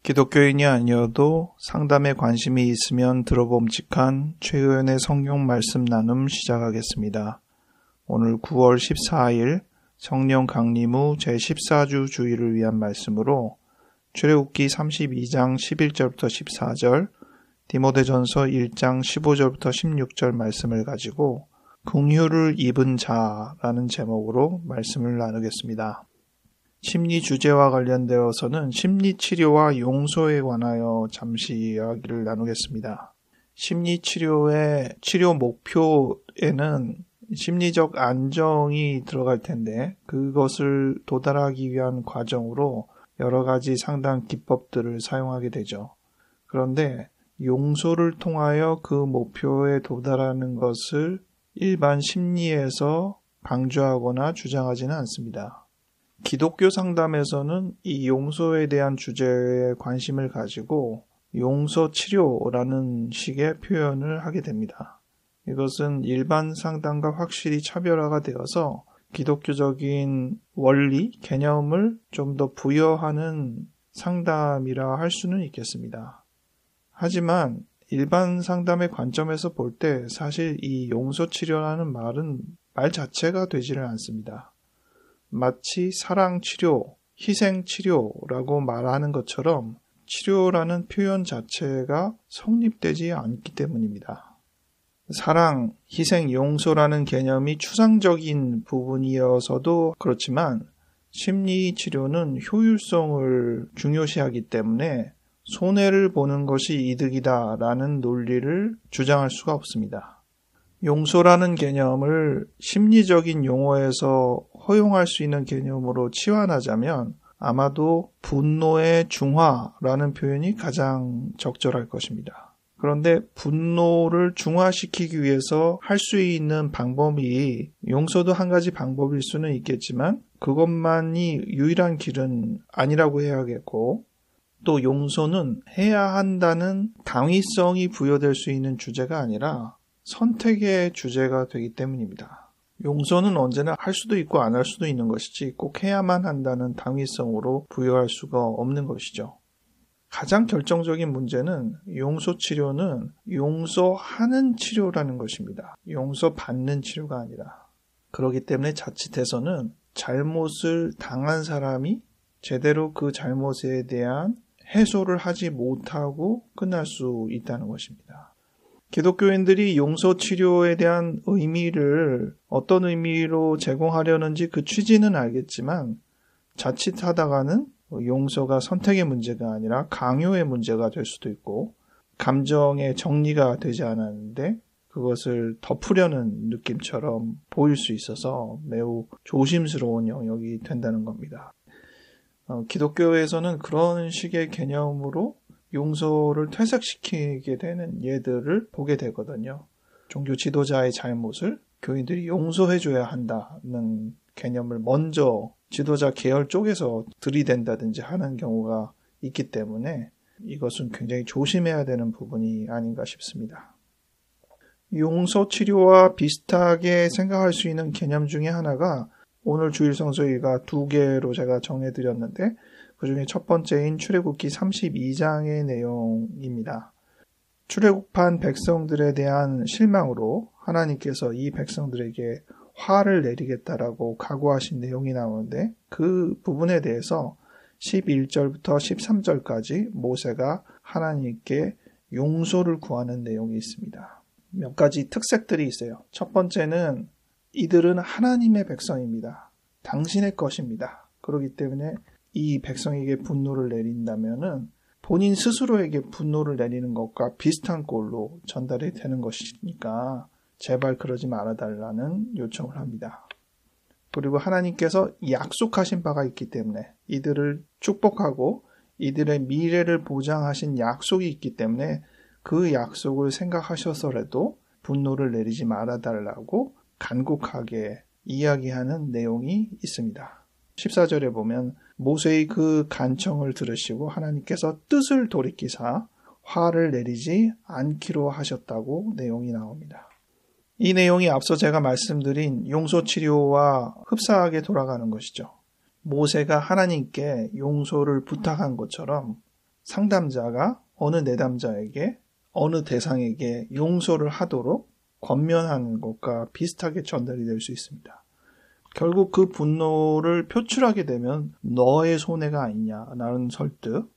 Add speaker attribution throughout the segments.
Speaker 1: 기독교인이 아니어도 상담에 관심이 있으면 들어봄직한 최의원의 성경 말씀 나눔 시작하겠습니다. 오늘 9월 14일 성령 강림 후 제14주 주일을 위한 말씀으로 출애굽기 32장 11절부터 14절, 디모데전서 1장 15절부터 16절 말씀을 가지고 긍휼을 입은 자라는 제목으로 말씀을 나누겠습니다. 심리 주제와 관련되어서는 심리치료와 용서에 관하여 잠시 이야기를 나누겠습니다. 심리치료의 치료 목표에는 심리적 안정이 들어갈 텐데 그것을 도달하기 위한 과정으로 여러 가지 상담 기법들을 사용하게 되죠. 그런데 용서를 통하여 그 목표에 도달하는 것을 일반 심리에서 강조하거나 주장하지는 않습니다. 기독교 상담에서는 이 용서에 대한 주제에 관심을 가지고 용서치료라는 식의 표현을 하게 됩니다. 이것은 일반 상담과 확실히 차별화가 되어서 기독교적인 원리, 개념을 좀 더 부여하는 상담이라 할 수는 있겠습니다. 하지만 일반 상담의 관점에서 볼 때 사실 이 용서치료라는 말은 말 자체가 되지를 않습니다. 마치 사랑치료, 희생치료라고 말하는 것처럼 치료라는 표현 자체가 성립되지 않기 때문입니다. 사랑, 희생, 용서라는 개념이 추상적인 부분이어서도 그렇지만 심리치료는 효율성을 중요시하기 때문에 손해를 보는 것이 이득이다라는 논리를 주장할 수가 없습니다. 용서라는 개념을 심리적인 용어에서 허용할 수 있는 개념으로 치환하자면 아마도 분노의 중화라는 표현이 가장 적절할 것입니다. 그런데 분노를 중화시키기 위해서 할 수 있는 방법이 용서도 한 가지 방법일 수는 있겠지만 그것만이 유일한 길은 아니라고 해야겠고 또 용서는 해야 한다는 당위성이 부여될 수 있는 주제가 아니라 선택의 주제가 되기 때문입니다. 용서는 언제나 할 수도 있고 안 할 수도 있는 것이지 꼭 해야만 한다는 당위성으로 부여할 수가 없는 것이죠. 가장 결정적인 문제는 용서치료는 용서하는 치료라는 것입니다. 용서받는 치료가 아니라. 그렇기 때문에 자칫해서는 잘못을 당한 사람이 제대로 그 잘못에 대한 해소를 하지 못하고 끝날 수 있다는 것입니다. 기독교인들이 용서치료에 대한 의미를 어떤 의미로 제공하려는지 그 취지는 알겠지만 자칫하다가는 용서가 선택의 문제가 아니라 강요의 문제가 될 수도 있고 감정의 정리가 되지 않았는데 그것을 덮으려는 느낌처럼 보일 수 있어서 매우 조심스러운 영역이 된다는 겁니다. 기독교에서는 그런 식의 개념으로 용서를 퇴색시키게 되는 예들을 보게 되거든요. 종교 지도자의 잘못을 교인들이 용서해줘야 한다는 개념을 먼저 지도자 계열 쪽에서 들이댄다든지 하는 경우가 있기 때문에 이것은 굉장히 조심해야 되는 부분이 아닌가 싶습니다. 용서치료와 비슷하게 생각할 수 있는 개념 중에 하나가 오늘 주일 성서가 2개로 제가 정해드렸는데 그 중에 첫 번째인 출애굽기 32장의 내용입니다. 출애굽한 백성들에 대한 실망으로 하나님께서 이 백성들에게 화를 내리겠다라고 각오하신 내용이 나오는데 그 부분에 대해서 11절부터 13절까지 모세가 하나님께 용서를 구하는 내용이 있습니다. 몇 가지 특색들이 있어요. 첫 번째는 이들은 하나님의 백성입니다. 당신의 것입니다. 그렇기 때문에 이 백성에게 분노를 내린다면은 본인 스스로에게 분노를 내리는 것과 비슷한 꼴로 전달이 되는 것이니까 제발 그러지 말아달라는 요청을 합니다. 그리고 하나님께서 약속하신 바가 있기 때문에 이들을 축복하고 이들의 미래를 보장하신 약속이 있기 때문에 그 약속을 생각하셔서라도 분노를 내리지 말아달라고 간곡하게 이야기하는 내용이 있습니다. 14절에 보면 모세의 그 간청을 들으시고 하나님께서 뜻을 돌이키사 화를 내리지 않기로 하셨다고 내용이 나옵니다. 이 내용이 앞서 제가 말씀드린 용서치료와 흡사하게 돌아가는 것이죠. 모세가 하나님께 용서를 부탁한 것처럼 상담자가 어느 내담자에게 어느 대상에게 용서를 하도록 권면하는 것과 비슷하게 전달이 될 수 있습니다. 결국 그 분노를 표출하게 되면 너의 손해가 아니냐라는 설득,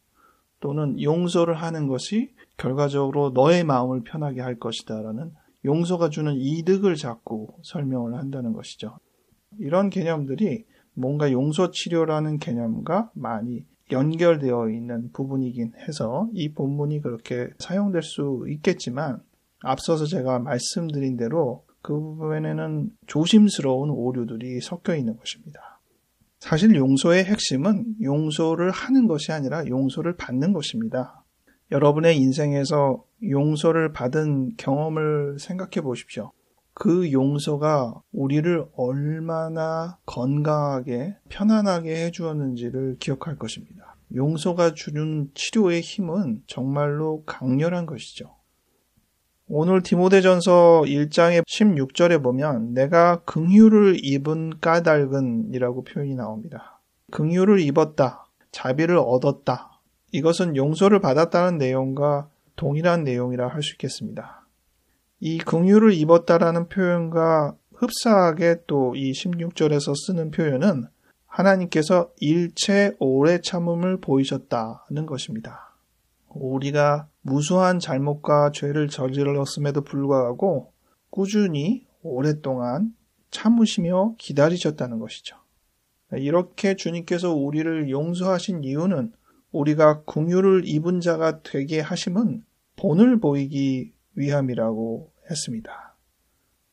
Speaker 1: 또는 용서를 하는 것이 결과적으로 너의 마음을 편하게 할 것이다라는 용서가 주는 이득을 자꾸 설명을 한다는 것이죠. 이런 개념들이 뭔가 용서치료라는 개념과 많이 연결되어 있는 부분이긴 해서 이 본문이 그렇게 사용될 수 있겠지만, 앞서서 제가 말씀드린 대로 그 부분에는 조심스러운 오류들이 섞여 있는 것입니다. 사실 용서의 핵심은 용서를 하는 것이 아니라 용서를 받는 것입니다. 여러분의 인생에서 용서를 받은 경험을 생각해 보십시오. 그 용서가 우리를 얼마나 건강하게 편안하게 해주었는지를 기억할 것입니다. 용서가 주는 치료의 힘은 정말로 강렬한 것이죠. 오늘 디모데전서 1장의 16절에 보면 내가 긍휼을 입은 까닭은이라고 표현이 나옵니다. 긍휼을 입었다, 자비를 얻었다. 이것은 용서를 받았다는 내용과 동일한 내용이라 할 수 있겠습니다. 이 긍휼을 입었다라는 표현과 흡사하게 또 이 16절에서 쓰는 표현은 하나님께서 일체 오래 참음을 보이셨다는 것입니다. 우리가 무수한 잘못과 죄를 저질렀음에도 불구하고 꾸준히 오랫동안 참으시며 기다리셨다는 것이죠. 이렇게 주님께서 우리를 용서하신 이유는 우리가 긍휼을 입은 자가 되게 하심은 본을 보이기 위함이라고 했습니다.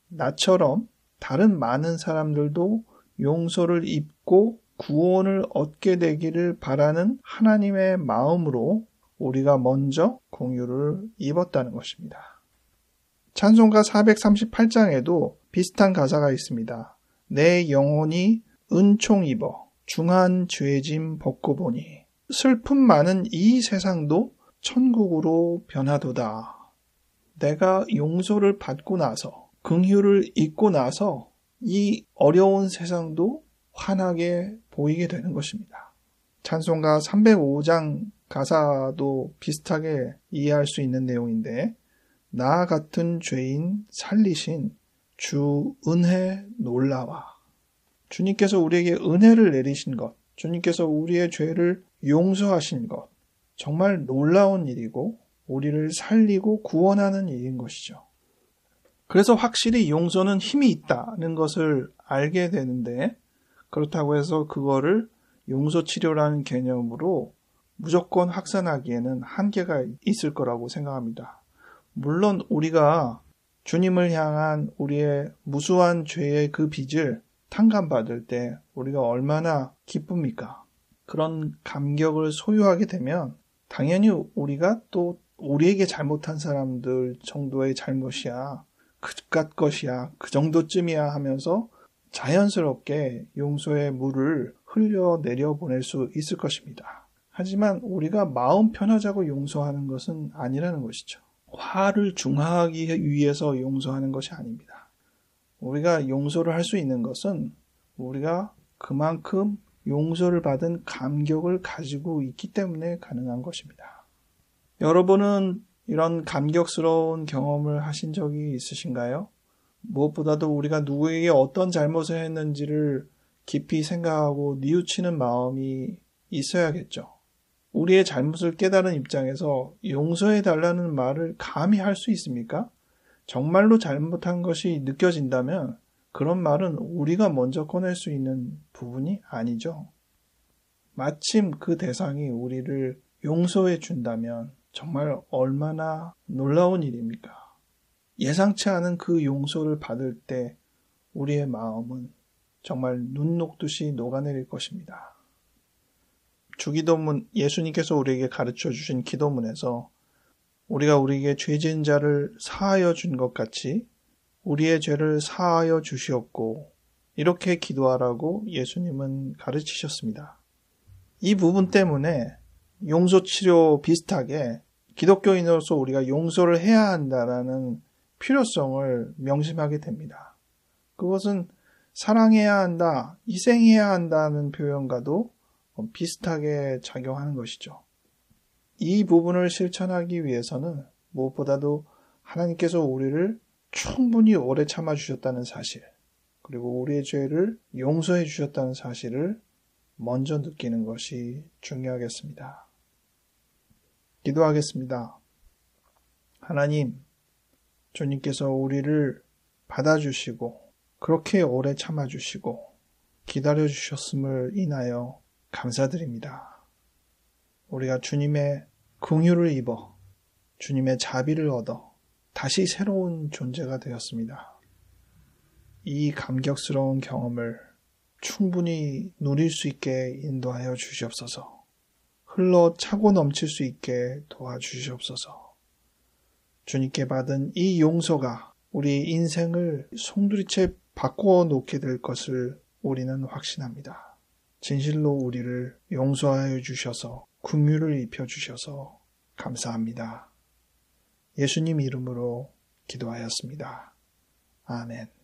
Speaker 1: 나처럼 다른 많은 사람들도 용서를 입고 구원을 얻게 되기를 바라는 하나님의 마음으로 우리가 먼저 긍휼을 입었다는 것입니다. 찬송가 438장에도 비슷한 가사가 있습니다. 내 영혼이 은총 입어 중한 죄짐 벗고 보니 슬픔 많은 이 세상도 천국으로 변하도다. 내가 용서를 받고 나서 긍휼을 입고 나서 이 어려운 세상도 환하게 보이게 되는 것입니다. 찬송가 305장 가사도 비슷하게 이해할 수 있는 내용인데 나 같은 죄인 살리신 주 은혜 놀라와. 주님께서 우리에게 은혜를 내리신 것, 주님께서 우리의 죄를 용서하신 것, 정말 놀라운 일이고 우리를 살리고 구원하는 일인 것이죠. 그래서 확실히 용서는 힘이 있다는 것을 알게 되는데, 그렇다고 해서 그거를 용서치료라는 개념으로 무조건 확산하기에는 한계가 있을 거라고 생각합니다. 물론 우리가 주님을 향한 우리의 무수한 죄의 그 빚을 탕감받을 때 우리가 얼마나 기쁩니까? 그런 감격을 소유하게 되면 당연히 우리가 또 우리에게 잘못한 사람들 정도의 잘못이야, 그깟 것이야, 그 정도쯤이야 하면서 자연스럽게 용서의 물을 흘려내려 보낼 수 있을 것입니다. 하지만 우리가 마음 편하자고 용서하는 것은 아니라는 것이죠. 화를 중화하기 위해서 용서하는 것이 아닙니다. 우리가 용서를 할 수 있는 것은 우리가 그만큼 용서를 받은 감격을 가지고 있기 때문에 가능한 것입니다. 여러분은 이런 감격스러운 경험을 하신 적이 있으신가요? 무엇보다도 우리가 누구에게 어떤 잘못을 했는지를 깊이 생각하고 뉘우치는 마음이 있어야겠죠. 우리의 잘못을 깨달은 입장에서 용서해달라는 말을 감히 할 수 있습니까? 정말로 잘못한 것이 느껴진다면 그런 말은 우리가 먼저 꺼낼 수 있는 부분이 아니죠. 마침 그 대상이 우리를 용서해 준다면 정말 얼마나 놀라운 일입니까? 예상치 않은 그 용서를 받을 때 우리의 마음은 정말 눈 녹듯이 녹아내릴 것입니다. 주기도문, 예수님께서 우리에게 가르쳐 주신 기도문에서 우리가 우리에게 죄 지은 자를 사하여 준 것 같이 우리의 죄를 사하여 주시옵고, 이렇게 기도하라고 예수님은 가르치셨습니다. 이 부분 때문에 용서치료 비슷하게 기독교인으로서 우리가 용서를 해야 한다는 필요성을 명심하게 됩니다. 그것은 사랑해야 한다, 희생해야 한다는 표현과도 비슷하게 작용하는 것이죠. 이 부분을 실천하기 위해서는 무엇보다도 하나님께서 우리를 충분히 오래 참아주셨다는 사실, 그리고 우리의 죄를 용서해 주셨다는 사실을 먼저 느끼는 것이 중요하겠습니다. 기도하겠습니다. 하나님, 주님께서 우리를 받아주시고 그렇게 오래 참아주시고 기다려주셨음을 인하여 감사드립니다. 우리가 주님의 긍휼을 입어 주님의 자비를 얻어 다시 새로운 존재가 되었습니다. 이 감격스러운 경험을 충분히 누릴 수 있게 인도하여 주시옵소서. 흘러 차고 넘칠 수 있게 도와주시옵소서. 주님께 받은 이 용서가 우리 인생을 송두리째 바꾸어 놓게 될 것을 우리는 확신합니다. 진실로 우리를 용서하여 주셔서 긍휼을 입혀 주셔서 감사합니다. 예수님 이름으로 기도하였습니다. 아멘.